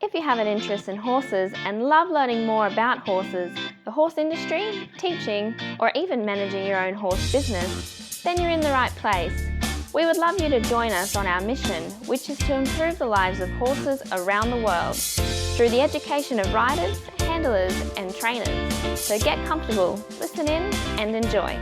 If you have an interest in horses and love learning more about horses, the horse industry, teaching, or even managing your own horse business, then you're in the right place. We would love you to join us on our mission, which is to improve the lives of horses around the world through the education of riders, handlers, and trainers. So get comfortable, listen in, and enjoy.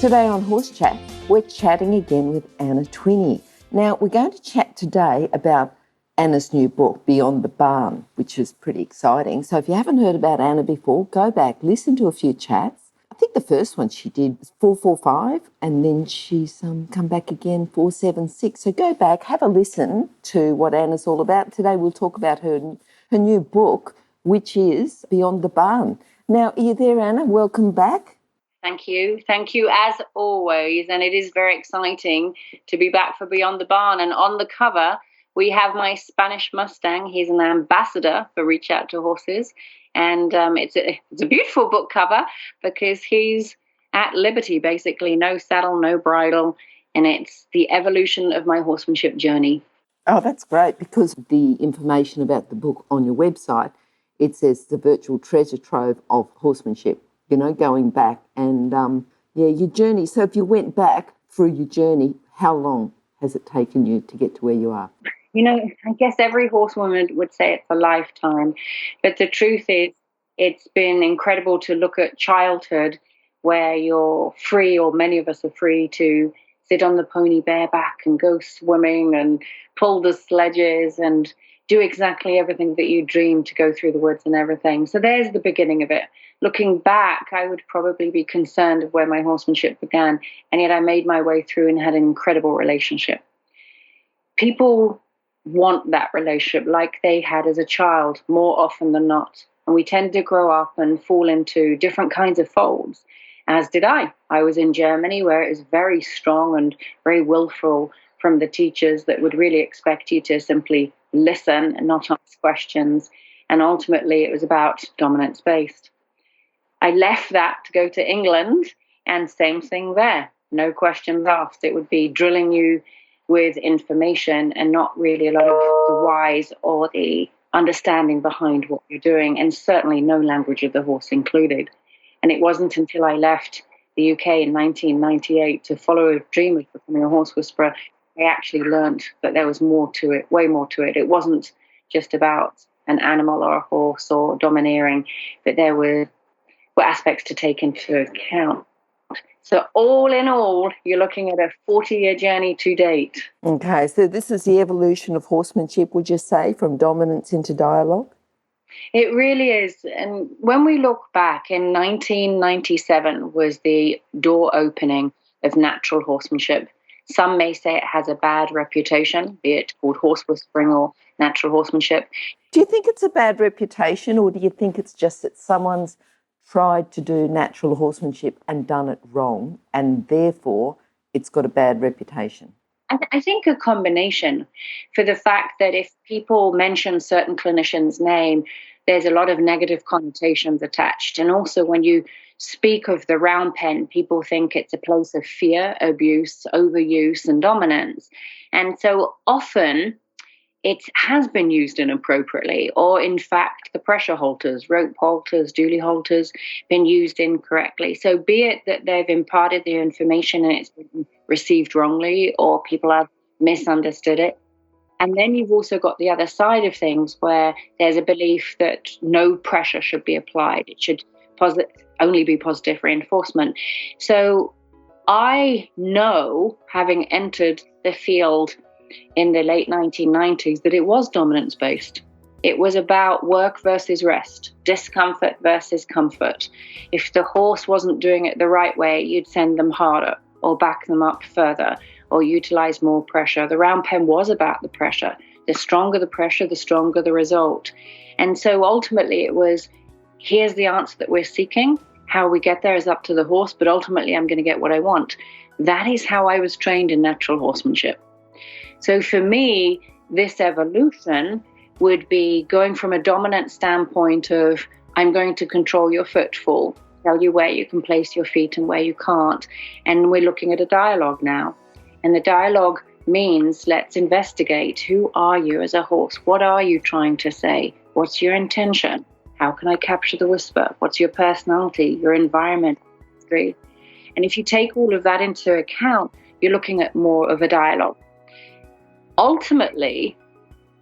Today on Horse Chat, we're chatting again with Anna Twinney. Now, we're going to chat today about Anna's new book, Beyond the Barn, which is pretty exciting. So if you haven't heard about Anna before, go back, listen to a few chats. I think the first one she did was 445, and then she's come back again 476. So go back, have a listen to what Anna's all about. Today we'll talk about her new book, which is Beyond the Barn. Now, are you there, Anna? Welcome back. Thank you. Thank you as always. And it is very exciting to be back for Beyond the Barn. And on the cover, we have my Spanish Mustang. He's an ambassador for Reach Out to Horses. And it's a beautiful book cover because he's at liberty, basically. No saddle, no bridle. And it's the evolution of my horsemanship journey. Oh, that's great, because the information about the book on your website, it says the virtual treasure trove of horsemanship, you know, going back and, your journey. So if you went back through your journey, how long has it taken you to get to where you are? You know, I guess every horsewoman would say it's a lifetime. But the truth is, it's been incredible to look at childhood where you're free, or many of us are free, to sit on the pony bareback and go swimming and pull the sledges and do exactly everything that you dreamed, to go through the woods and everything. So there's the beginning of it. Looking back, I would probably be concerned of where my horsemanship began, and yet I made my way through and had an incredible relationship. People want that relationship like they had as a child more often than not. And we tend to grow up and fall into different kinds of folds, as did I. I was in Germany, where it was very strong and very willful from the teachers that would really expect you to simply listen and not ask questions. And ultimately, it was about dominance-based. I left that to go to England, and same thing there. No questions asked. It would be drilling you with information and not really a lot of the whys or the understanding behind what you're doing, and certainly no language of the horse included. And it wasn't until I left the UK in 1998 to follow a dream of becoming a horse whisperer, I actually learned that there was more to it, way more to it. It wasn't just about an animal or a horse or domineering, but there were aspects to take into account. So all in all, you're looking at a 40-year journey to date. Okay, so this is the evolution of horsemanship, would you say, from dominance into dialogue? It really is. And when we look back, in 1997 was the door opening of natural horsemanship. Some may say it has a bad reputation, be it called horse whispering or natural horsemanship. Do you think it's a bad reputation, or do you think it's just that someone's tried to do natural horsemanship and done it wrong, and therefore it's got a bad reputation? I think a combination, for the fact that if people mention certain clinicians' name, there's a lot of negative connotations attached. And also when you speak of the round pen, people think it's a place of fear, abuse, overuse, and dominance. And so often it has been used inappropriately, or in fact, the pressure halters, rope halters, dually halters, been used incorrectly. So be it that they've imparted the information and it's been received wrongly, or people have misunderstood it. And then you've also got the other side of things, where there's a belief that no pressure should be applied. It should only be positive reinforcement. So I know, having entered the field in the late 1990s, that it was dominance-based. It was about work versus rest, discomfort versus comfort. If the horse wasn't doing it the right way, you'd send them harder or back them up further or utilize more pressure. The round pen was about the pressure. The stronger the pressure, the stronger the result. And so ultimately it was, here's the answer that we're seeking. How we get there is up to the horse, but ultimately I'm going to get what I want. That is how I was trained in natural horsemanship. So for me, this evolution would be going from a dominant standpoint of, I'm going to control your footfall, tell you where you can place your feet and where you can't. And we're looking at a dialogue now. And the dialogue means let's investigate. Who are you as a horse? What are you trying to say? What's your intention? How can I capture the whisper? What's your personality, your environment, history? And if you take all of that into account, you're looking at more of a dialogue. Ultimately,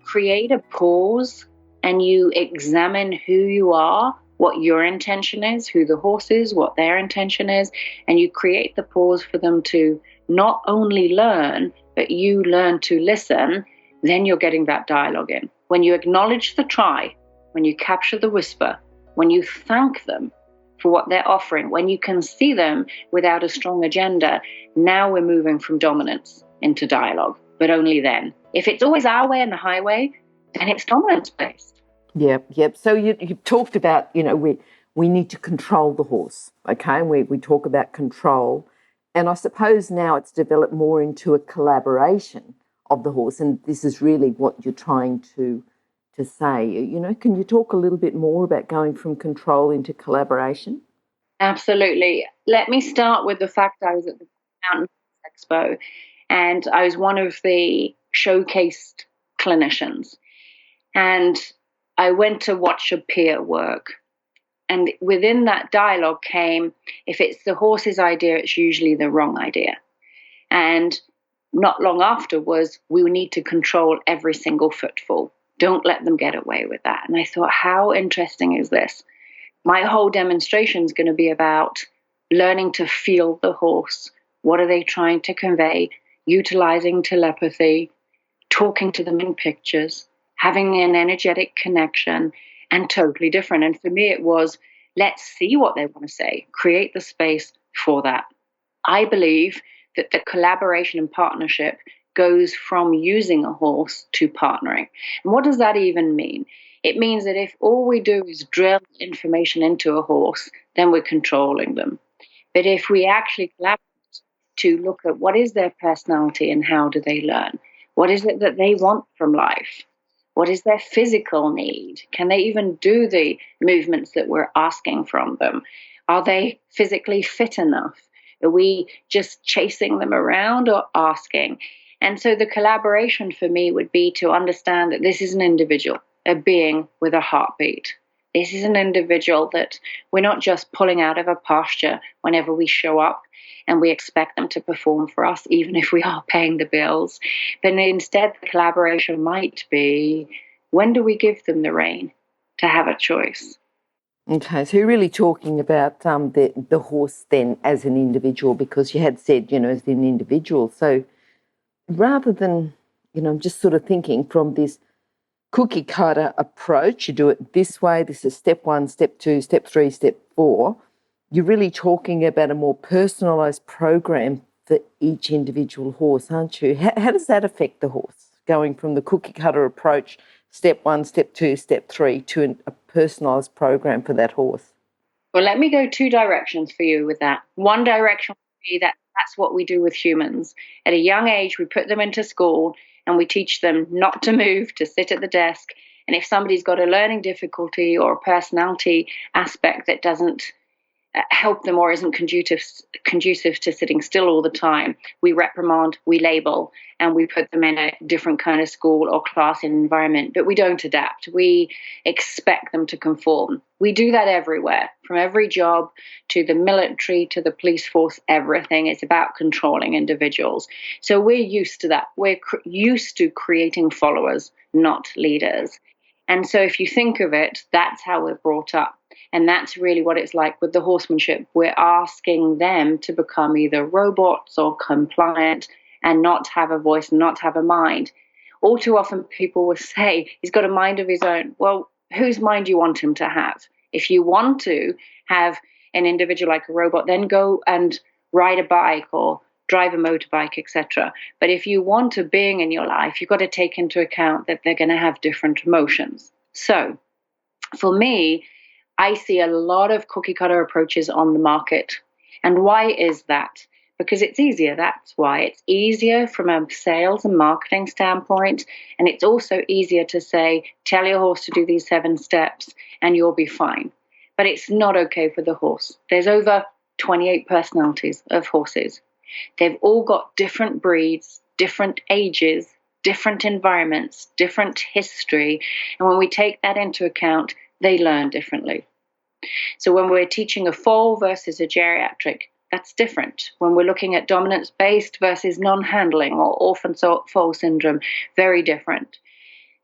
create a pause and you examine who you are, what your intention is, who the horse is, what their intention is, and you create the pause for them to not only learn, but you learn to listen. Then you're getting that dialogue in. When you acknowledge the try, when you capture the whisper, when you thank them for what they're offering, when you can see them without a strong agenda, now we're moving from dominance into dialogue, but only then. If it's always our way and the highway, then it's dominance based. Yep. So you've talked about, we need to control the horse, okay? And we talk about control. And I suppose now it's developed more into a collaboration of the horse, and this is really what you're trying to say. Can you talk a little bit more about going from control into collaboration? Absolutely. Let me start with the fact I was at the Mountain Expo, and I was one of the showcased clinicians. And I went to watch a peer work. And within that dialogue came, if it's the horse's idea, it's usually the wrong idea. And not long after was, we need to control every single footfall. Don't let them get away with that. And I thought, how interesting is this? My whole demonstration is going to be about learning to feel the horse. What are they trying to convey? Utilizing telepathy, talking to them in pictures, having an energetic connection, and totally different. And for me, it was, let's see what they want to say, create the space for that. I believe that the collaboration and partnership goes from using a horse to partnering. And what does that even mean? It means that if all we do is drill information into a horse, then we're controlling them. But if we actually collaborate to look at what is their personality and how do they learn, what is it that they want from life, what is their physical need, can they even do the movements that we're asking from them, are they physically fit enough, are we just chasing them around or asking? And so the collaboration for me would be to understand that this is an individual, a being with a heartbeat. This is an individual that we're not just pulling out of a pasture whenever we show up and we expect them to perform for us, even if we are paying the bills. But instead, the collaboration might be, when do we give them the rein to have a choice? Okay, so you're really talking about the horse then as an individual, because you had said, as an individual. So rather than, I'm just sort of thinking from this cookie cutter approach, you do it this way, this is step 1, step 2, step 3, step 4, you're really talking about a more personalised program for each individual horse, aren't you? How does that affect the horse, going from the cookie cutter approach, step 1, step 2, step 3, to a personalised program for that horse? Well, let me go 2 directions for you with that. One direction would be that's what we do with humans. At a young age, we put them into school and we teach them not to move, to sit at the desk. And if somebody's got a learning difficulty or a personality aspect that doesn't help them or isn't conducive to sitting still all the time, we reprimand, we label, and we put them in a different kind of school or class and environment. But we don't adapt. We expect them to conform. We do that everywhere, from every job to the military to the police force. Everything is about controlling individuals. So we're used to that. We're used to creating followers, not leaders. And so if you think of it, that's how we're brought up. And that's really what it's like with the horsemanship. We're asking them to become either robots or compliant and not have a voice, not have a mind. All too often people will say, he's got a mind of his own. Well, whose mind do you want him to have? If you want to have an individual like a robot, then go and ride a bike or drive a motorbike, etc. But if you want a being in your life, you've got to take into account that they're going to have different emotions. So for me, I see a lot of cookie cutter approaches on the market. And why is that? Because it's easier. That's why. It's easier from a sales and marketing standpoint. And it's also easier to say, tell your horse to do these 7 steps and you'll be fine. But it's not okay for the horse. There's over 28 personalities of horses. They've all got different breeds, different ages, different environments, different history. And when we take that into account, they learn differently. So when we're teaching a foal versus a geriatric, that's different. When we're looking at dominance-based versus non-handling or orphan foal syndrome, very different.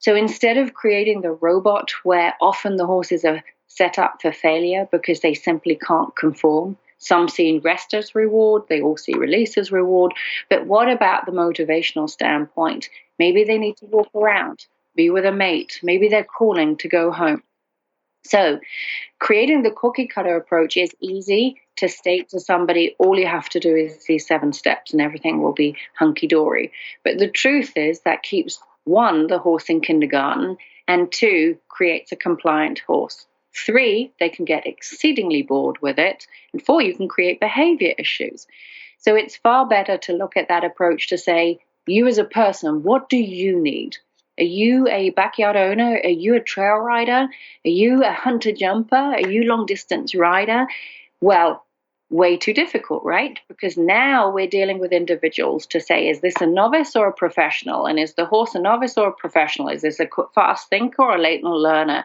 So instead of creating the robot where often the horses are set up for failure because they simply can't conform, some see rest as reward, they all see release as reward. But what about the motivational standpoint? Maybe they need to walk around, be with a mate. Maybe they're calling to go home. So creating the cookie cutter approach is easy to state to somebody, all you have to do is these 7 steps and everything will be hunky-dory. But the truth is that keeps, 1, the horse in kindergarten, and 2, creates a compliant horse. 3, they can get exceedingly bored with it. And 4, you can create behavior issues. So it's far better to look at that approach to say, you as a person, what do you need? Are you a backyard owner? Are you a trail rider? Are you a hunter jumper? Are you long distance rider? Well, way too difficult, right? Because now we're dealing with individuals to say, is this a novice or a professional? And is the horse a novice or a professional? Is this a fast thinker or a latent learner?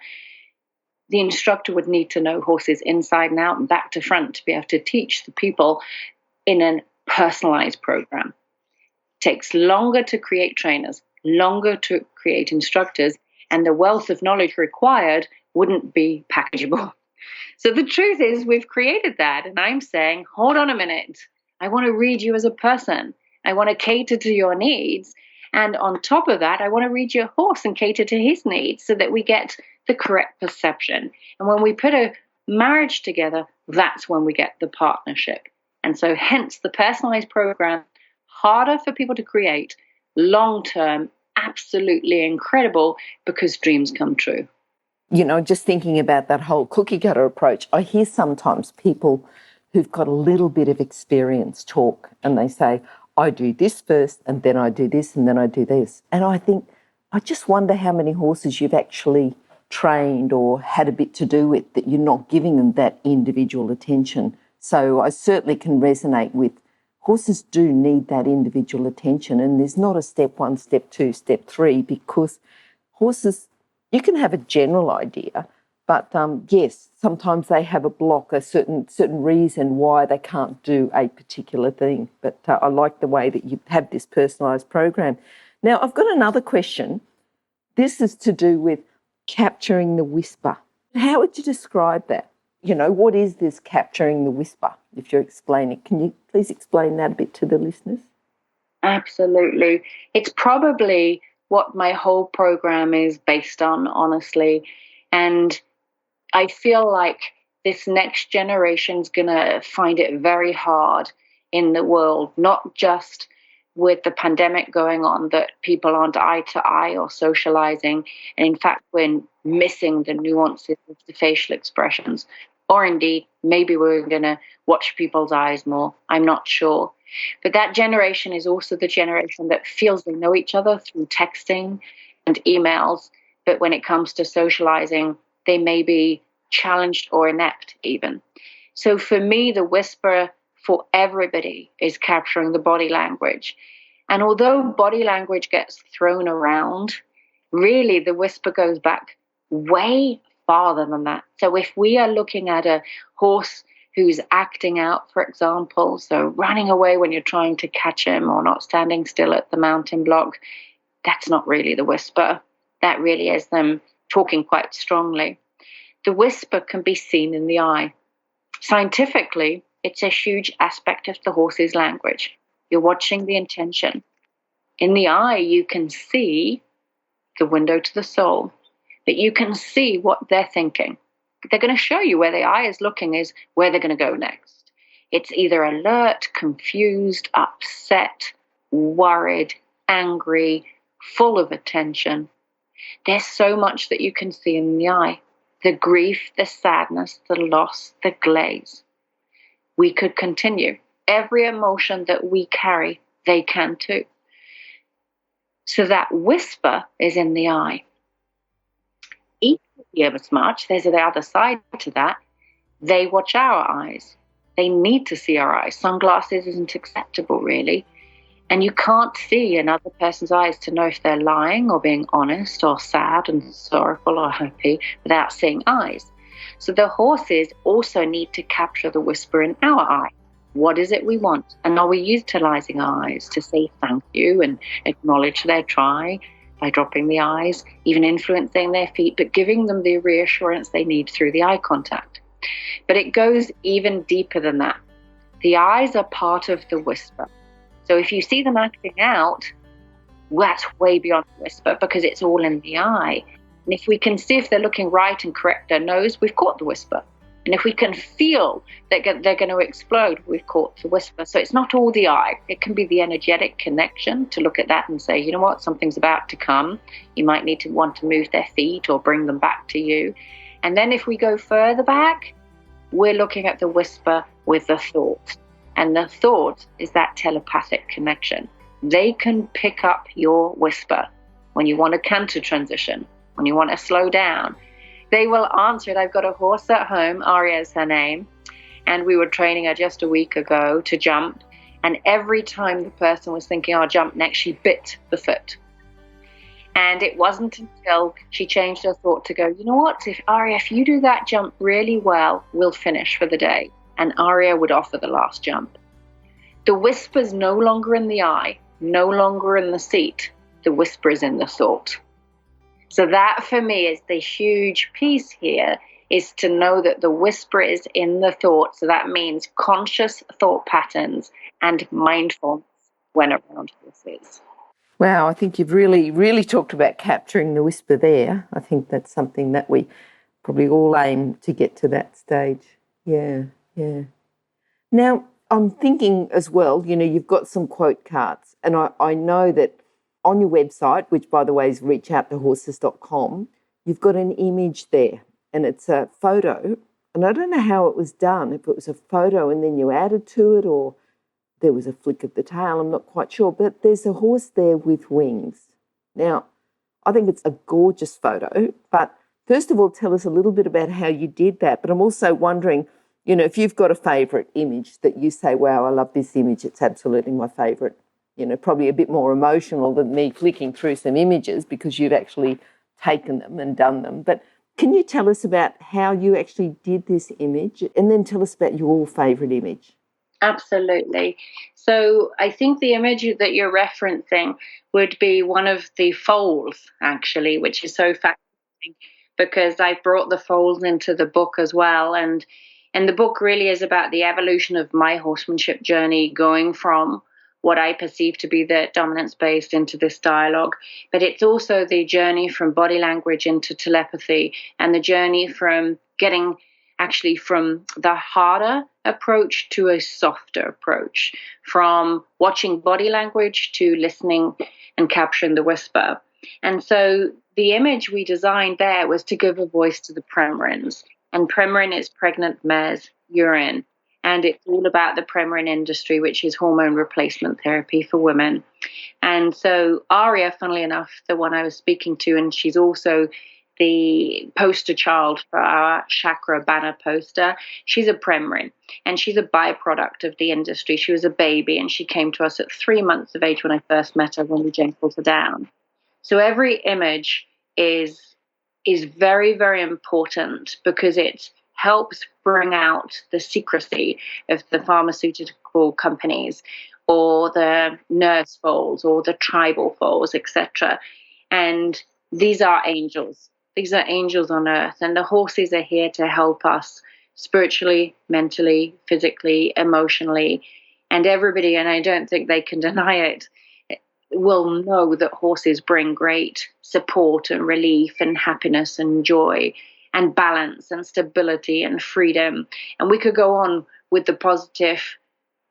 The instructor would need to know horses inside and out and back to front to be able to teach the people in a personalized program. It takes longer to create trainers, longer to create instructors, and the wealth of knowledge required wouldn't be packageable. So the truth is we've created that, and I'm saying, hold on a minute. I want to read you as a person. I want to cater to your needs. And on top of that, I want to read your horse and cater to his needs so that we get the correct perception. And when we put a marriage together, that's when we get the partnership. And so hence the personalized program, harder for people to create, long-term, absolutely incredible because dreams come true. You know, just thinking about that whole cookie cutter approach, I hear sometimes people who've got a little bit of experience talk and they say, I do this first and then I do this and then I do this. And I think, I just wonder how many horses you've actually trained or had a bit to do with that you're not giving them that individual attention. So I certainly can resonate with horses do need that individual attention, and there's not a step 1, step 2, step 3, because horses, you can have a general idea, but yes, sometimes they have a block, a certain reason why they can't do a particular thing. But I like the way that you have this personalised program. Now, I've got another question. This is to do with capturing the whisper. How would you describe that? You know, what is this capturing the whisper, if you're explaining? Can you please explain that a bit to the listeners? Absolutely. It's probably what my whole program is based on, honestly. And I feel like this next generation's going to find it very hard in the world, not just with the pandemic going on, that people aren't eye to eye or socializing. And in fact, we're missing the nuances of the facial expressions. Or indeed, maybe we're going to watch people's eyes more. I'm not sure. But that generation is also the generation that feels they know each other through texting and emails. But when it comes to socializing, they may be challenged or inept even. So for me, the whisper for everybody is capturing the body language. And although body language gets thrown around, really the whisper goes back way farther than that. So if we are looking at a horse who's acting out, for example, so running away when you're trying to catch him or not standing still at the mountain block, that's not really the whisper. That really is them talking quite strongly. The whisper can be seen in the eye. Scientifically, it's a huge aspect of the horse's language. You're watching the intention. In the eye, you can see the window to the soul, but you can see what they're thinking. They're going to show you where the eye is looking is where they're going to go next. It's either alert, confused, upset, worried, angry, full of attention. There's so much that you can see in the eye. The grief, the sadness, the loss, the glaze. We could continue. Every emotion that we carry, they can too. So that whisper is in the eye. Equally as much, there's the other side to that. They watch our eyes. They need to see our eyes. Sunglasses isn't acceptable, really. And you can't see another person's eyes to know if they're lying or being honest or sad and sorrowful or happy without seeing eyes. So the horses also need to capture the whisper in our eye. What is it we want? And are we utilizing our eyes to say thank you and acknowledge their try by dropping the eyes, even influencing their feet, but giving them the reassurance they need through the eye contact? But it goes even deeper than that. The eyes are part of the whisper. So if you see them acting out, that's way beyond the whisper because it's all in the eye. And if we can see if they're looking right and correct their nose, we've caught the whisper. And if we can feel that they're going to explode, we've caught the whisper. So it's not all the eye. It can be the energetic connection to look at that and say, you know what, something's about to come. You might need to want to move their feet or bring them back to you. And then if we go further back, we're looking at the whisper with the thought. And the thought is that telepathic connection. They can pick up your whisper when you want to canter transition, when you want to slow down. They will answer it. I've got a horse at home, Aria is her name, and we were training her just a week ago to jump. And every time the person was thinking, I'll jump next, she bit the foot. And it wasn't until she changed her thought to go, you know what, if you do that jump really well, we'll finish for the day. And Aria would offer the last jump. The whisper's no longer in the eye, no longer in the seat. The whisper is in the thought. So that for me is the huge piece here, is to know that the whisper is in the thought. So that means conscious thought patterns and mindfulness when around horses. Wow, I think you've really, really talked about capturing the whisper there. I think that's something that we probably all aim to get to that stage. Yeah. Now, I'm thinking as well, you've got some quote cards, and I know that on your website, which by the way is reachouttohorses.com, you've got an image there, and it's a photo, and I don't know how it was done, if it was a photo and then you added to it or there was a flick of the tail, I'm not quite sure, but there's a horse there with wings. Now, I think it's a gorgeous photo, but first of all, tell us a little bit about how you did that, but I'm also wondering, if you've got a favourite image that you say, wow, I love this image, it's absolutely my favourite, probably a bit more emotional than me flicking through some images because you've actually taken them and done them. But can you tell us about how you actually did this image and then tell us about your favourite image? Absolutely. So I think the image that you're referencing would be one of the foals, actually, which is so fascinating because I brought the foals into the book as well. And the book really is about the evolution of my horsemanship journey, going from what I perceive to be the dominance-based into this dialogue. But it's also the journey from body language into telepathy, and the journey from getting actually from the harder approach to a softer approach, from watching body language to listening and capturing the whisper. And so the image we designed there was to give a voice to the Premarines. And Premarin is pregnant mare's urine. And it's all about the Premarin industry, which is hormone replacement therapy for women. And so Aria, funnily enough, the one I was speaking to, and she's also the poster child for our chakra banner poster. She's a Premarin, and she's a byproduct of the industry. She was a baby, and she came to us at 3 months of age when I first met her, when we gentled her down. So every image is very, very important because it helps bring out the secrecy of the pharmaceutical companies or the nurse foals or the tribal foals, etc. And these are angels. These are angels on earth, and the horses are here to help us spiritually, mentally, physically, emotionally, and everybody, and I don't think they can deny it, will know that horses bring great support and relief and happiness and joy and balance and stability and freedom. And we could go on with the positive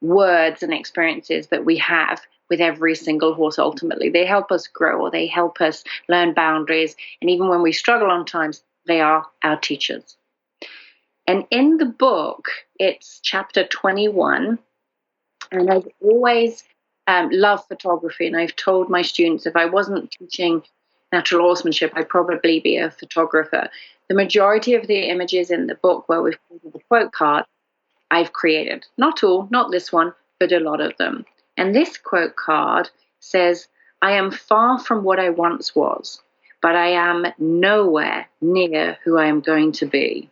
words and experiences that we have with every single horse. Ultimately, they help us grow, or they help us learn boundaries. And even when we struggle on times, they are our teachers. And in the book, it's chapter 21. And I've always loved photography. And I've told my students, if I wasn't teaching natural horsemanship, I'd probably be a photographer. The majority of the images in the book where we've created the quote card, I've created. Not all, not this one, but a lot of them. And this quote card says, "I am far from what I once was, but I am nowhere near who I am going to be."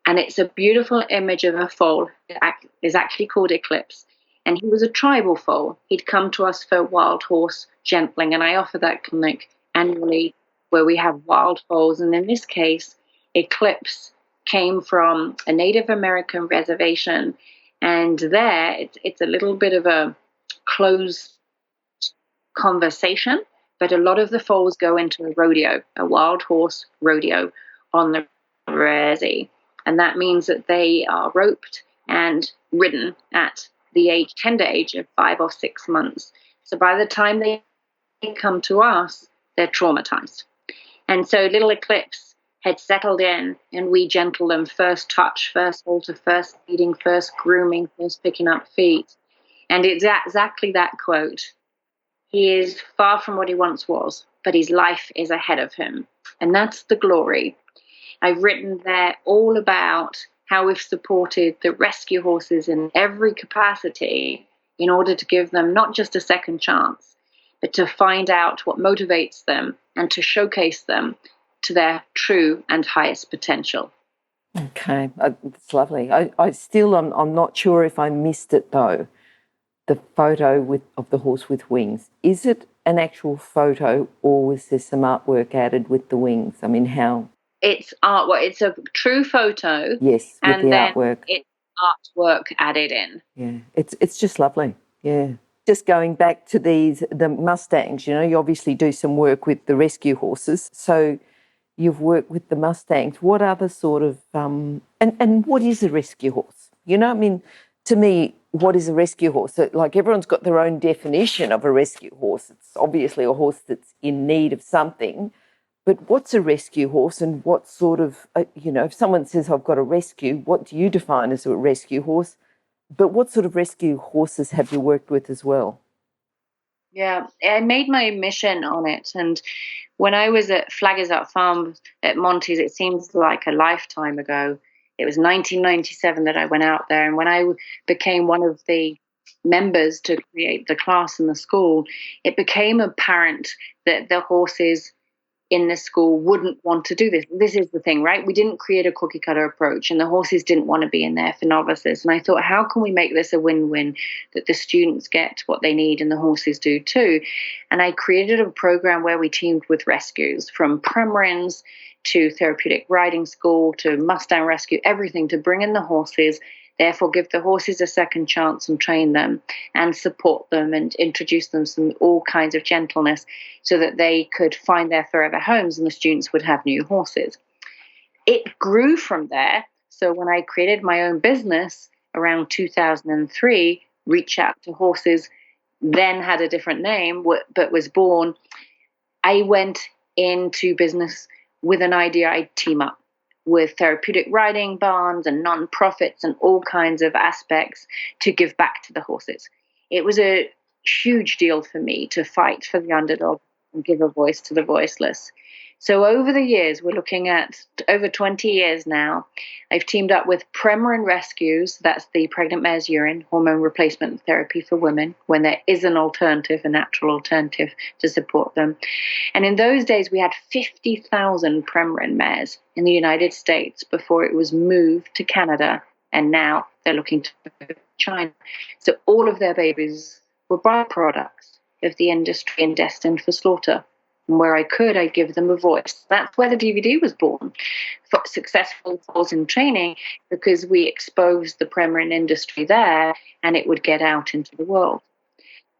And it's a beautiful image of a foal that is actually called Eclipse. And he was a tribal foal. He'd come to us for wild horse gentling, and I offer that clinic annually where we have wild foals. And in this case, Eclipse came from a Native American reservation. And there, it's a little bit of a closed conversation, but a lot of the foals go into a rodeo, a wild horse rodeo on the resi. And that means that they are roped and ridden at the tender age of 5 or 6 months. So by the time they come to us, they're traumatized. And so little Eclipse had settled in, and we gentle them, first touch, first halter, first feeding, first grooming, first picking up feet. And it's exactly that quote. He is far from what he once was, but his life is ahead of him. And that's the glory. I've written there all about how we've supported the rescue horses in every capacity in order to give them not just a second chance, but to find out what motivates them and to showcase them to their true and highest potential. Okay, it's lovely. I'm not sure if I missed it though. The photo of the horse with wings. Is it an actual photo, or was there some artwork added with the wings? I mean, how? It's artwork. It's a true photo. Yes, with the artwork. It's artwork added in. Yeah, it's just lovely. Yeah. Just going back to the Mustangs, you obviously do some work with the rescue horses. So you've worked with the Mustangs. What other sort of and what is a rescue horse? I mean, to me, what is a rescue horse? So, like, everyone's got their own definition of a rescue horse. It's obviously a horse that's in need of something. But what's a rescue horse, and what sort of, if someone says, I've got a rescue, what do you define as a rescue horse? But what sort of rescue horses have you worked with as well? Yeah, I made my mission on it. And when I was at Flaggers Up Farm at Monty's, it seems like a lifetime ago. It was 1997 that I went out there. And when I became one of the members to create the class in the school, it became apparent that the horses in the school wouldn't want to do this. This is the thing, right? We didn't create a cookie cutter approach, and the horses didn't want to be in there for novices. And I thought, how can we make this a win-win, that the students get what they need and the horses do too? And I created a program where we teamed with rescues, from Prem-Rins to therapeutic riding school to Mustang rescue, everything to bring in the horses, therefore give the horses a second chance and train them and support them and introduce them some all kinds of gentleness so that they could find their forever homes and the students would have new horses. It grew from there. So when I created my own business around 2003, Reach Out to Horses, then had a different name, but was born, I went into business with an idea I'd team up with therapeutic riding barns and non-profits and all kinds of aspects to give back to the horses. It was a huge deal for me to fight for the underdog and give a voice to the voiceless. So over the years, we're looking at over 20 years now, I've teamed up with Prem-Rin Rescues, that's the pregnant mare's urine, hormone replacement therapy for women, when there is an alternative, a natural alternative to support them. And in those days, we had 50,000 Prem-Rin mares in the United States before it was moved to Canada, and now they're looking to China. So all of their babies were byproducts of the industry and destined for slaughter. And where I could, I'd give them a voice. That's where the DVD was born, for successful foals in training, because we exposed the Prem-Rin industry there and it would get out into the world.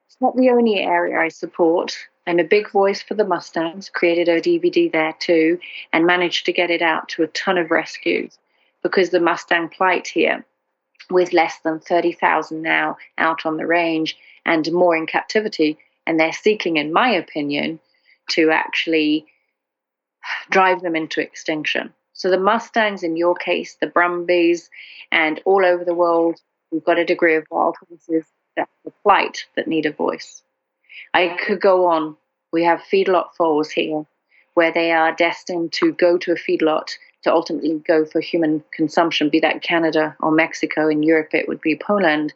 It's not the only area I support. I'm a big voice for the Mustangs, created a DVD there too, and managed to get it out to a ton of rescues, because the Mustang plight here, with less than 30,000 now out on the range and more in captivity, and they're seeking, in my opinion, to actually drive them into extinction. So the Mustangs, in your case, the Brumbies, and all over the world, we've got a degree of wild horses that's the plight that need a voice. I could go on. We have feedlot foals here where they are destined to go to a feedlot to ultimately go for human consumption, be that Canada or Mexico. In Europe, it would be Poland.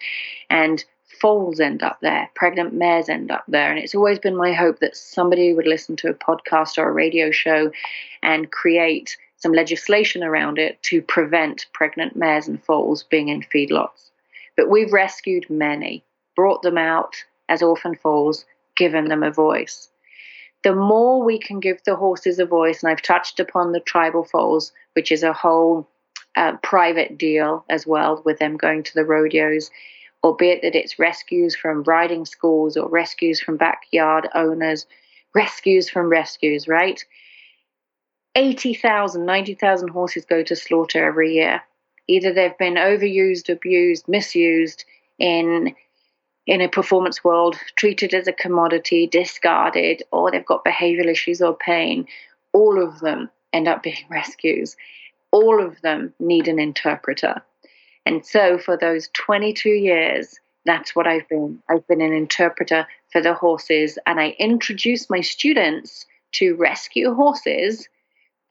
And foals end up there, pregnant mares end up there. And it's always been my hope that somebody would listen to a podcast or a radio show and create some legislation around it to prevent pregnant mares and foals being in feedlots. But we've rescued many, brought them out as orphan foals, given them a voice. The more we can give the horses a voice, and I've touched upon the tribal foals, which is a whole private deal as well, with them going to the rodeos, albeit that it's rescues from riding schools or rescues from backyard owners, rescues from rescues, right? 80,000, 90,000 horses go to slaughter every year. Either they've been overused, abused, misused in a performance world, treated as a commodity, discarded, or they've got behavioral issues or pain. All of them end up being rescues. All of them need an interpreter. And so for those 22 years, that's what I've been. I've been an interpreter for the horses, and I introduce my students to rescue horses,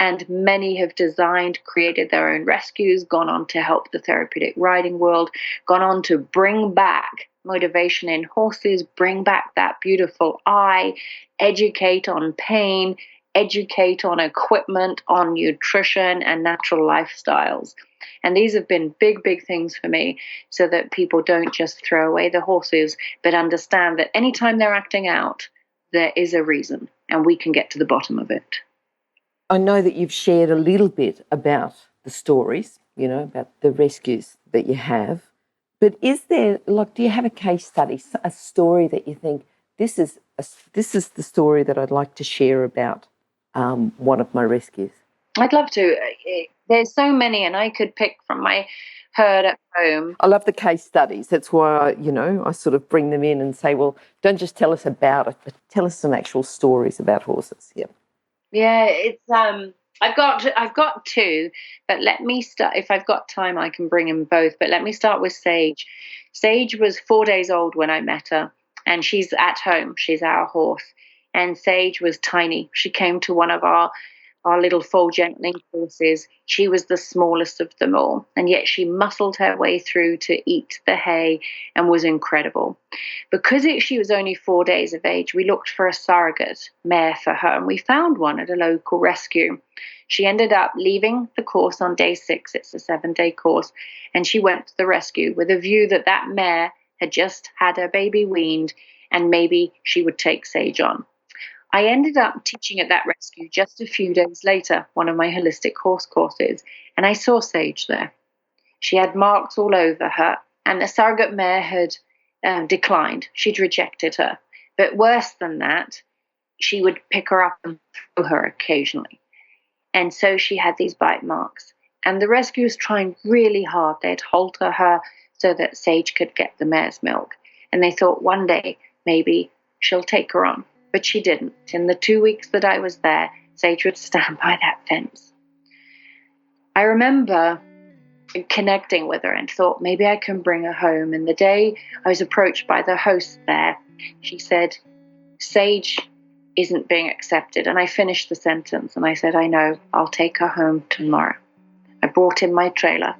and many have designed, created their own rescues, gone on to help the therapeutic riding world, gone on to bring back motivation in horses, bring back that beautiful eye, educate on pain, educate on equipment, on nutrition and natural lifestyles. And these have been big, big things for me, so that people don't just throw away the horses, but understand that anytime they're acting out, there is a reason, and we can get to the bottom of it. I know that you've shared a little bit about the stories, about the rescues that you have, but is there, do you have a case study, a story that you think, this is the story that I'd like to share about one of my rescues? I'd love to. There's so many, and I could pick from my herd at home. I love the case studies. That's why, I sort of bring them in and say, well, don't just tell us about it, but tell us some actual stories about horses. Yeah. Yeah, it's I've got two, but let me start. If I've got time, I can bring them both. But let me start with Sage. Sage was 4 days old when I met her, and she's at home. She's our horse, and Sage was tiny. She came to one of our little foal gentling courses. She was the smallest of them all, and yet she muscled her way through to eat the hay and was incredible. Because she was only 4 days of age, we looked for a surrogate mare for her, and we found one at a local rescue. She ended up leaving the course on day 6. It's a 7-day course, and she went to the rescue with a view that that mare had just had her baby weaned, and maybe she would take Sage on. I ended up teaching at that rescue just a few days later, one of my holistic horse courses, and I saw Sage there. She had marks all over her, and the surrogate mare had declined. She'd rejected her. But worse than that, she would pick her up and throw her occasionally. And so she had these bite marks. And the rescue was trying really hard. They'd halter her so that Sage could get the mare's milk. And they thought one day maybe she'll take her on. But she didn't. In the 2 weeks that I was there, Sage would stand by that fence. I remember connecting with her and thought maybe I can bring her home. And the day I was approached by the host there, she said, Sage isn't being accepted. And I finished the sentence and I said, I know, I'll take her home tomorrow. I brought in my trailer,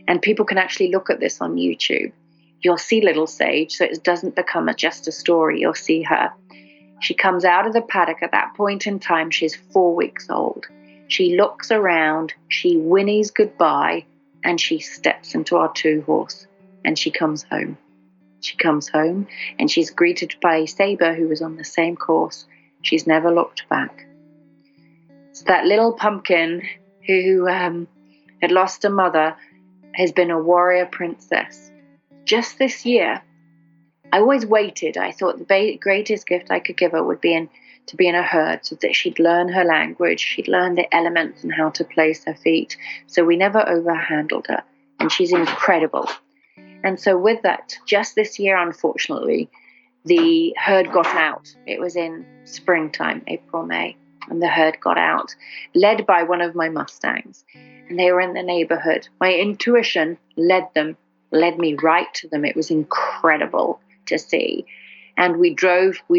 and people can actually look at this on YouTube. You'll see little Sage, so it doesn't become just a story. You'll see her. She comes out of the paddock at that point in time. She's 4 weeks old. She looks around, she whinnies goodbye, and she steps into our 2-horse, and she comes home. She comes home, and she's greeted by Sabre, who was on the same course. She's never looked back. So that little pumpkin who had lost a mother has been a warrior princess. Just this year, I always waited. I thought the greatest gift I could give her would be to be in a herd, so that she'd learn her language, she'd learn the elements and how to place her feet. So we never overhandled her, and she's incredible. And so with that, just this year, unfortunately, the herd got out. It was in springtime, April, May, and the herd got out, led by one of my Mustangs. And they were in the neighborhood. My intuition led me right to them. It was incredible to see. And we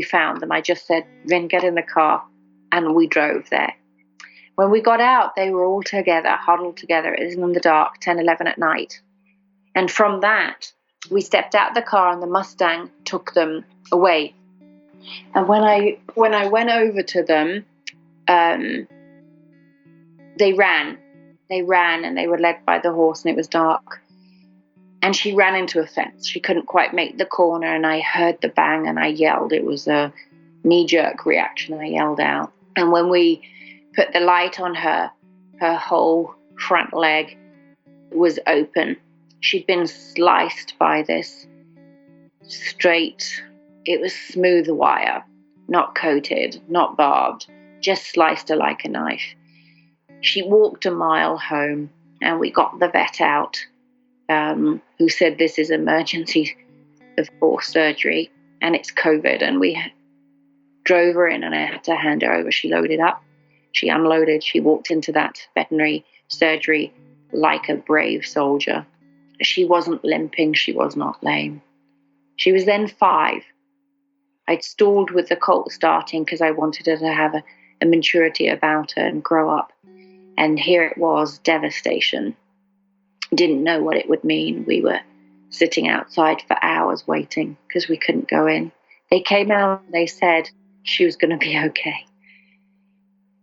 found them. I just said, Vin, get in the car. And we drove there. When we got out, they were all together, huddled together. It was in the dark, 10, 11 at night. And from that, we stepped out of the car and the Mustang took them away. And when I went over to them, they ran and they were led by the horse, and it was dark. And she ran into a fence. She couldn't quite make the corner, and I heard the bang and I yelled. It was a knee-jerk reaction. I yelled out. And when we put the light on her, her whole front leg was open. She'd been sliced by this straight, it was smooth wire, not coated, not barbed, just sliced her like a knife. She walked a mile home, and we got the vet out, who said this is emergency, of course, surgery, and it's COVID. And we drove her in, and I had to hand her over. She loaded up, she unloaded, she walked into that veterinary surgery like a brave soldier. She wasn't limping, she was not lame. She was then 5. I'd stalled with the colt starting because I wanted her to have a maturity about her and grow up. And here it was, devastation. Didn't know what it would mean. We were sitting outside for hours waiting because we couldn't go in. They came out and they said she was going to be okay.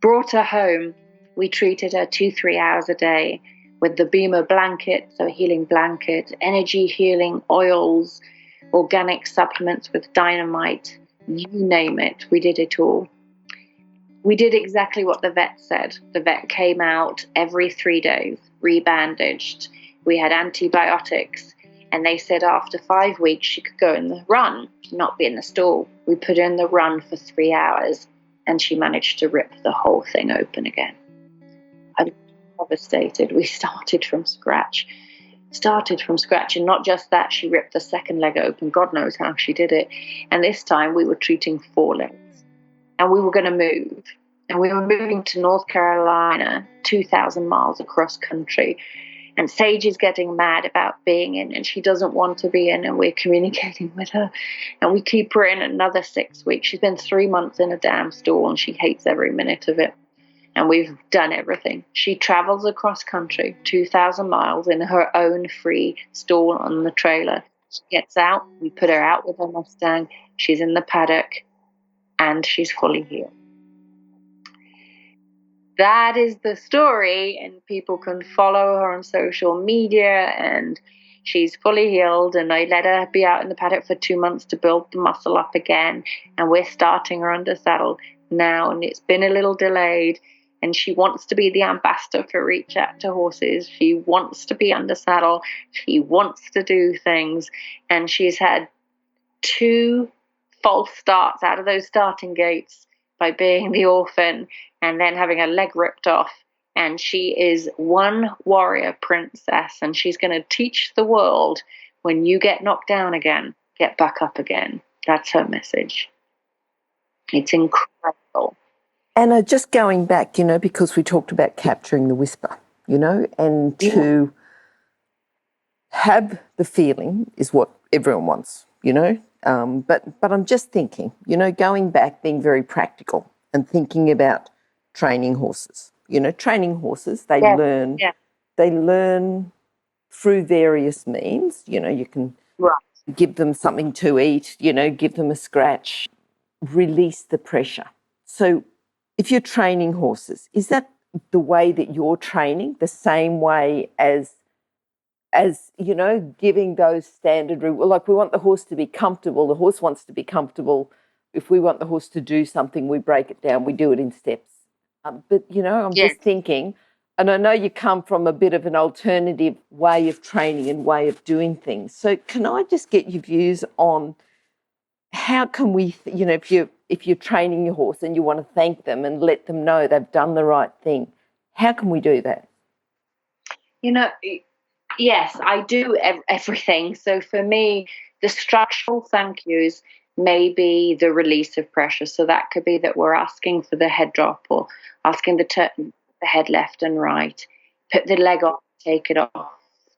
Brought her home. We treated her 2-3 hours a day with the Beamer blanket, so a healing blanket, energy healing oils, organic supplements with dynamite, you name it, we did it all. We did exactly what the vet said. The vet came out every 3 days, rebandaged. We had antibiotics, and they said after 5 weeks she could go in the run, not be in the stall. We put her in the run for 3 hours, and she managed to rip the whole thing open again. I was devastated. We started from scratch, and not just that, she ripped the second leg open. God knows how she did it. And this time we were treating 4 legs, and we were going to move, and we were moving to North Carolina, 2,000 miles across country. And Sage is getting mad about being in, and she doesn't want to be in, and we're communicating with her, and we keep her in another 6 weeks. She's been 3 months in a damn stall, and she hates every minute of it. And we've done everything. She travels across country, 2,000 miles in her own free stall on the trailer. She gets out, we put her out with her Mustang, she's in the paddock, and she's fully healed. That is the story, and people can follow her on social media, and she's fully healed, and I let her be out in the paddock for 2 months to build the muscle up again, and we're starting her under saddle now, and it's been a little delayed. And she wants to be the ambassador for Reach Out to Horses. She wants to be under saddle. She wants to do things. And she's had 2 false starts out of those starting gates by being the orphan and then having her leg ripped off. And she is one warrior princess. And she's going to teach the world, when you get knocked down again, get back up again. That's her message. It's incredible. Anna, just going back, because we talked about capturing the whisper, and to have the feeling is what everyone wants, but I'm just thinking, going back, being very practical and thinking about training horses. Training horses, they learn through various means. You can give them something to eat, give them a scratch, release the pressure. So if you're training horses, is that the way that you're training, the same way as giving those standard, like we want the horse to be comfortable, the horse wants to be comfortable. If we want the horse to do something, we break it down, we do it in steps. But, I'm just thinking, and I know you come from a bit of an alternative way of training and way of doing things. So can I just get your views on how can we, if you're training your horse and you want to thank them and let them know they've done the right thing, how can we do that? Yes, I do everything. So for me, the structural thank yous may be the release of pressure. So that could be that we're asking for the head drop or asking to turn the head left and right, put the leg off, take it off,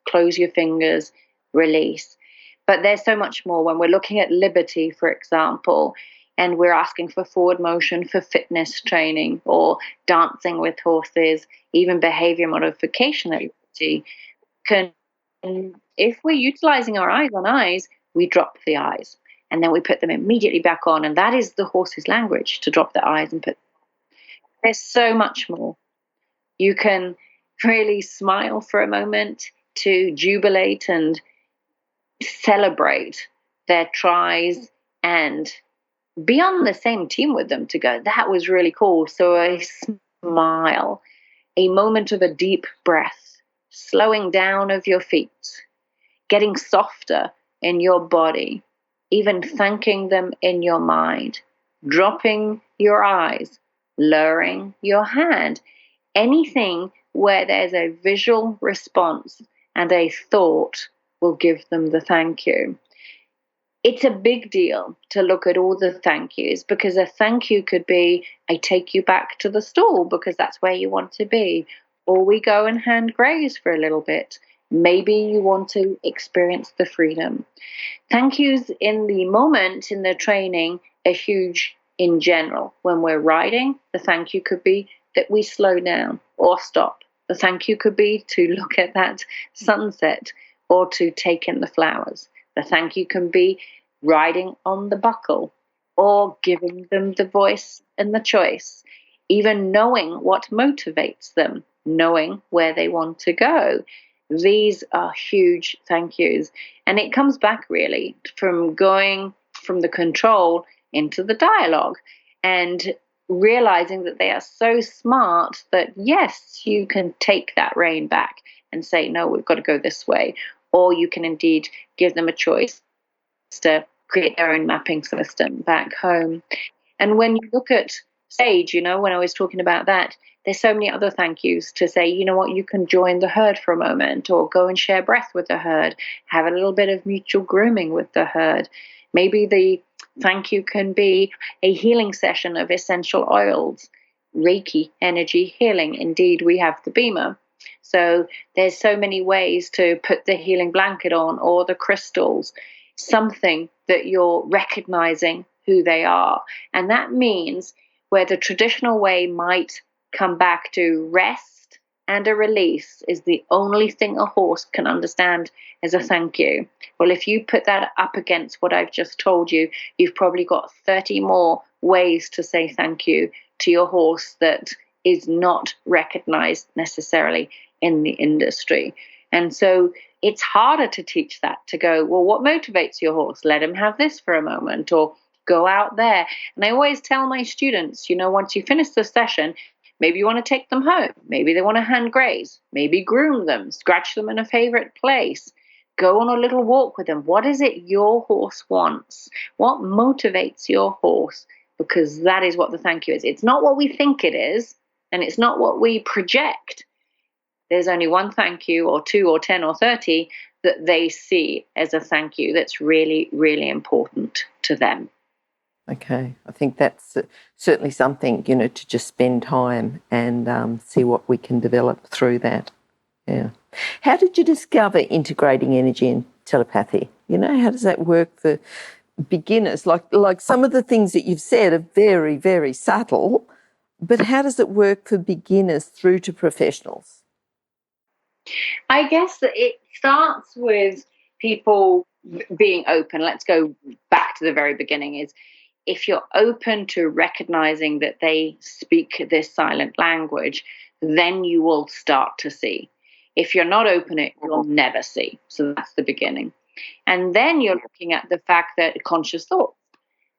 close your fingers, release. But there's so much more. When we're looking at liberty, for example, and we're asking for forward motion for fitness training or dancing with horses, even behavior modification at liberty, can if we're utilizing our eyes on eyes, we drop the eyes and then we put them immediately back on. And that is the horse's language, to drop the eyes and put. There's so much more. You can really smile for a moment, to jubilate and celebrate their tries, and be on the same team with them, to go, that was really cool. So a smile, a moment of a deep breath, slowing down of your feet, getting softer in your body, even thanking them in your mind, dropping your eyes, lowering your hand, anything where there's a visual response and a thought will give them the thank you. It's a big deal to look at all the thank yous, because a thank you could be, I take you back to the stall because that's where you want to be, or we go and hand graze for a little bit. Maybe you want to experience the freedom. Thank yous in the moment in the training are huge in general. When we're riding, the thank you could be that we slow down or stop. The thank you could be to look at that sunset or to take in the flowers. The thank you can be riding on the buckle or giving them the voice and the choice, even knowing what motivates them, knowing where they want to go. These are huge thank yous. And it comes back really from going from the control into the dialogue and realizing that they are so smart that, yes, you can take that rein back and say, no, we've got to go this way. Or you can indeed give them a choice to create their own mapping system back home. And when you look at sage, when I was talking about that, there's so many other thank yous to say, you know what, you can join the herd for a moment, or go and share breath with the herd, have a little bit of mutual grooming with the herd. Maybe the thank you can be a healing session of essential oils, Reiki energy healing. Indeed, we have the beamer. So there's so many ways to put the healing blanket on, or the crystals, something that you're recognizing who they are. And that means where the traditional way might come back to rest and a release is the only thing a horse can understand as a thank you. Well, if you put that up against what I've just told you, you've probably got 30 more ways to say thank you to your horse that is not recognized necessarily in the industry. And so it's harder to teach that, to go, well, what motivates your horse? Let him have this for a moment, or go out there. And I always tell my students, once you finish the session, maybe you want to take them home. Maybe they want to hand graze. Maybe groom them, scratch them in a favorite place. Go on a little walk with them. What is it your horse wants? What motivates your horse? Because that is what the thank you is. It's not what we think it is, and it's not what we project. There's only one thank you, or 2 or 10 or 30 that they see as a thank you that's really, really important to them. Okay, I think that's certainly something, to just spend time and see what we can develop through that. Yeah. How did you discover integrating energy and telepathy? How does that work for beginners? Like some of the things that you've said are very, very subtle, but how does it work for beginners through to professionals? I guess that it starts with people being open. Let's go back to the very beginning. Is if you're open to recognizing that they speak this silent language, then you will start to see. If you're not open, you'll never see. So that's the beginning. And then you're looking at the fact that conscious thought.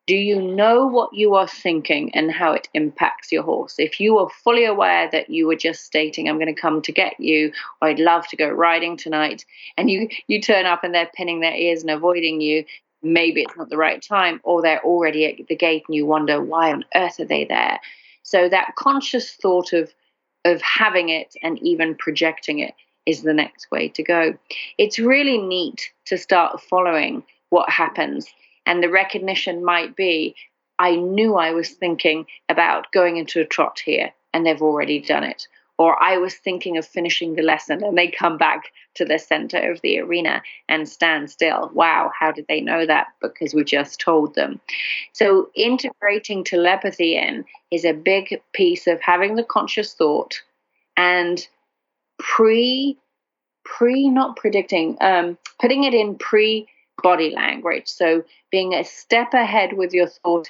Do you know what you are thinking and how it impacts your horse? If you are fully aware that you were just stating, I'm going to come to get you, or I'd love to go riding tonight, and you turn up and they're pinning their ears and avoiding you, maybe it's not the right time, or they're already at the gate and you wonder, why on earth are they there? So that conscious thought of having it and even projecting it is the next way to go. It's really neat to start following what happens. And the recognition might be, I knew I was thinking about going into a trot here, and they've already done it. Or I was thinking of finishing the lesson, and they come back to the center of the arena and stand still. Wow, how did they know that? Because we just told them. So integrating telepathy in is a big piece of having the conscious thought and not predicting, putting it in pre-body language. So being a step ahead with your thought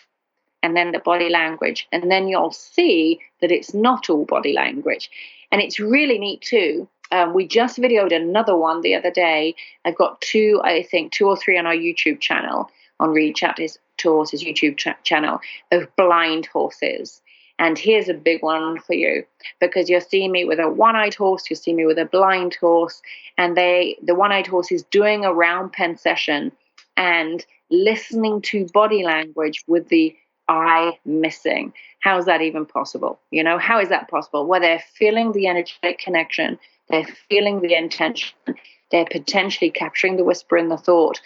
and then the body language. And then you'll see that it's not all body language. And it's really neat too. We just videoed another one the other day. I've got two or three on our YouTube channel, on Reach Out to Horses YouTube channel, of blind horses. And here's a big one for you, because you'll see me with a one-eyed horse, you'll see me with a blind horse, and the one-eyed horse is doing a round pen session and listening to body language with the eye missing. How is that even possible? How is that possible? Well, they're feeling the energetic connection, they're feeling the intention, they're potentially capturing the whisper in the thought,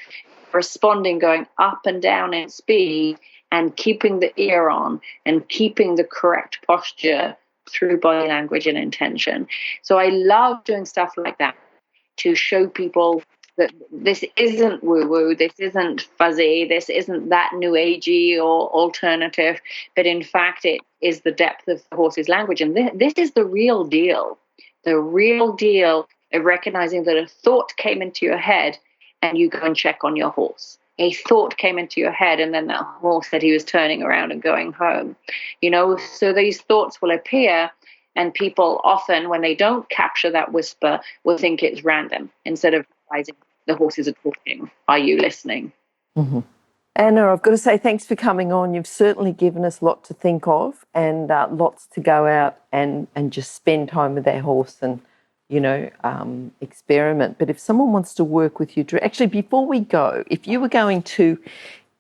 responding, going up and down in speed, and keeping the ear on and keeping the correct posture through body language and intention. So I love doing stuff like that to show people that this isn't woo-woo, this isn't fuzzy, this isn't that new agey or alternative, but in fact it is the depth of the horse's language. And this is the real deal of recognizing that a thought came into your head and you go and check on your horse. A thought came into your head and then that horse said he was turning around and going home. So these thoughts will appear, and people often, when they don't capture that whisper, will think it's random instead of realizing the horses are talking. Are you listening? Mm-hmm. Anna, I've got to say thanks for coming on. You've certainly given us a lot to think of, and lots to go out and just spend time with their horse and, experiment. But if someone wants to work with you, actually, before we go, if you were going to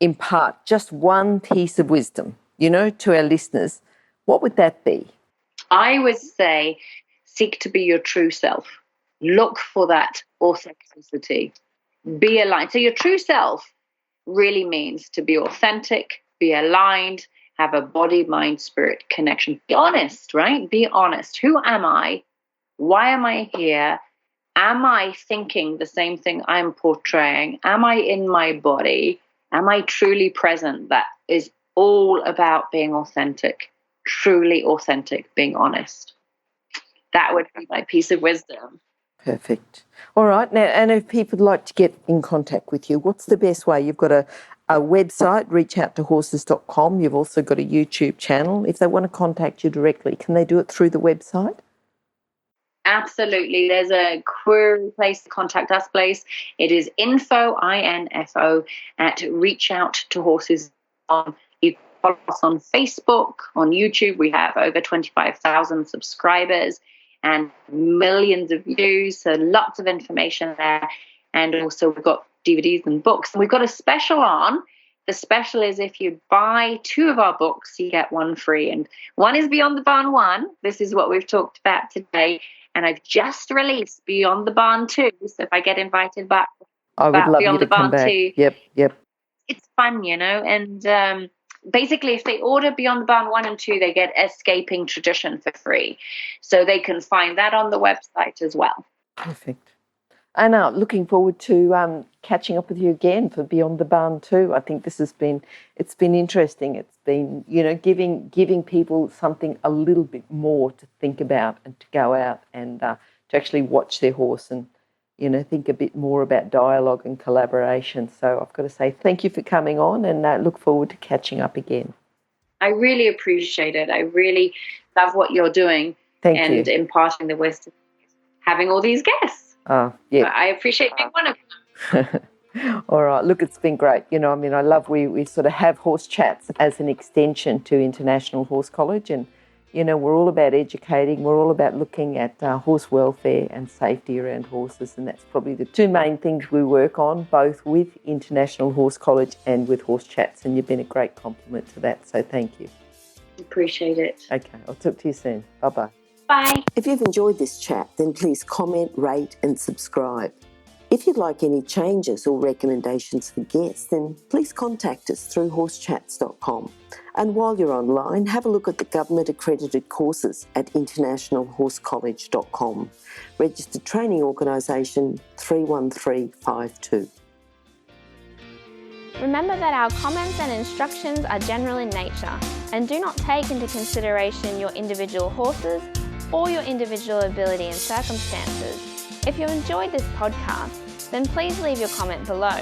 impart just one piece of wisdom, to our listeners, what would that be? I would say seek to be your true self. Look for that authenticity. Be aligned. So your true self really means to be authentic, be aligned, have a body, mind, spirit connection. Be honest, right? Be honest. Who am I? Why am I here? Am I thinking the same thing I'm portraying? Am I in my body? Am I truly present? That is all about being authentic, truly authentic, being honest. That would be my piece of wisdom. Perfect. All right. Now, and if people would like to get in contact with you, what's the best way? You've got a website, reachouttohorses.com. You've also got a YouTube channel. If they want to contact you directly, can they do it through the website? Absolutely. There's a query place, contact us place. It is info, INFO, at reachouttohorses.com. You can follow us on Facebook, on YouTube. We have over 25,000 subscribers and millions of views, so lots of information there. And also we've got DVDs and books. We've got a special on. The special is if you buy 2 of our books, you get 1 free. And one is Beyond the Barn 1. This is what we've talked about today. And I've just released Beyond the Barn 2. So if I get invited back, I would love Beyond you to the Barn come back. 2. Yep. It's fun, and basically if they order Beyond the Barn 1 and 2, they get Escaping Tradition for free. So they can find that on the website as well. Perfect. Anna, looking forward to catching up with you again for Beyond the Barn 2. I think it's been interesting. It's been, giving people something a little bit more to think about and to go out and to actually watch their horse and, think a bit more about dialogue and collaboration. So I've got to say thank you for coming on, and look forward to catching up again. I really appreciate it. I really love what you're doing. Thank you. And imparting the wisdom, having all these guests. Oh, yeah. But I appreciate being one of them. All right. Look, it's been great. I love we sort of have horse chats as an extension to International Horse College, and, we're all about educating. We're all about looking at horse welfare and safety around horses, and that's probably the 2 main things we work on, both with International Horse College and with horse chats, and you've been a great compliment to that, so thank you. Appreciate it. Okay. I'll talk to you soon. Bye-bye. Bye. If you've enjoyed this chat, then please comment, rate and subscribe. If you'd like any changes or recommendations for guests, then please contact us through horsechats.com. And while you're online, have a look at the government-accredited courses at internationalhorsecollege.com. Registered Training Organisation 31352. Remember that our comments and instructions are general in nature and do not take into consideration your individual horses or your individual ability and circumstances. If you enjoyed this podcast, then please leave your comment below.